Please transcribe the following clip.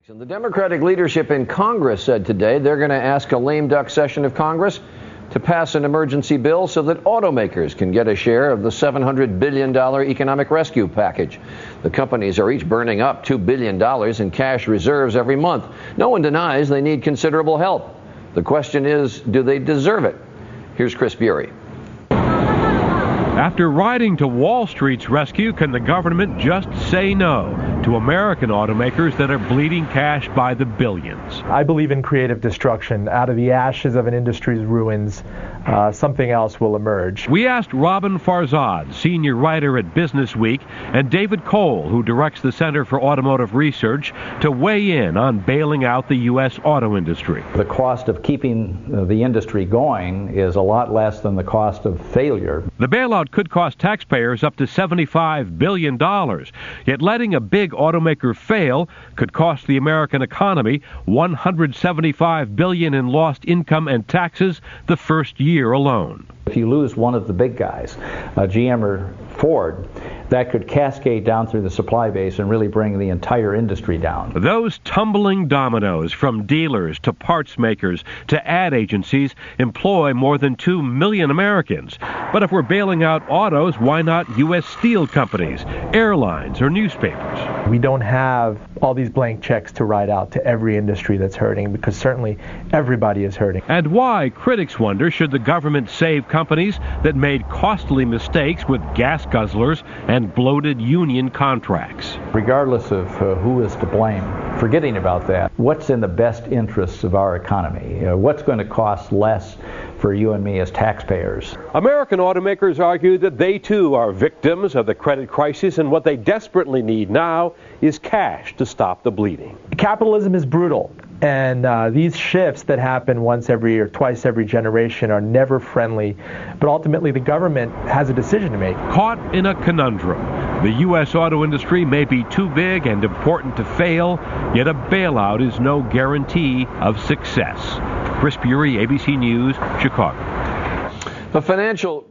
And the Democratic leadership in Congress said today they're going to ask a lame duck session of Congress to pass an emergency bill so that automakers can get a share of the $700 billion economic rescue package. The companies are each burning up $2 billion in cash reserves every month. No one denies they need considerable help. The question is, do they deserve it? Here's Chris Bury. After riding to Wall Street's rescue, can the government just say no to American automakers that are bleeding cash by the billions? I believe in creative destruction. Out of the ashes of an industry's ruins, something else will emerge. We asked Roben Farzad, senior writer at Business Week, and David Cole, who directs the Center for Automotive Research, to weigh in on bailing out the U.S. auto industry. The cost of keeping the industry going is a lot less than the cost of failure. The bailout could cost taxpayers up to $75 billion. Yet letting a big automaker fail could cost the American economy $175 billion in lost income and taxes the first year alone. If you lose one of the big guys, GM or Ford, that could cascade down through the supply base and really bring the entire industry down. Those tumbling dominoes, from dealers to parts makers to ad agencies, employ more than 2 million Americans. But if we're bailing out autos, why not U.S. steel companies, airlines, or newspapers? We don't have all these blank checks to write out to every industry that's hurting, because certainly everybody is hurting. And why, critics wonder, should the government save companies that made costly mistakes with gas guzzlers and bloated union contracts? Regardless of who is to blame, forgetting about that, what's in the best interests of our economy? What's going to cost less for you and me as taxpayers? American automakers argue that they too are victims of the credit crisis, and what they desperately need now is cash to stop the bleeding. Capitalism is brutal, and these shifts that happen once every or twice every generation are never friendly, but ultimately the government has a decision to make. Caught in a conundrum. The U.S. auto industry may be too big and important to fail, yet a bailout is no guarantee of success. Chris Bury, ABC News, Chicago. The financial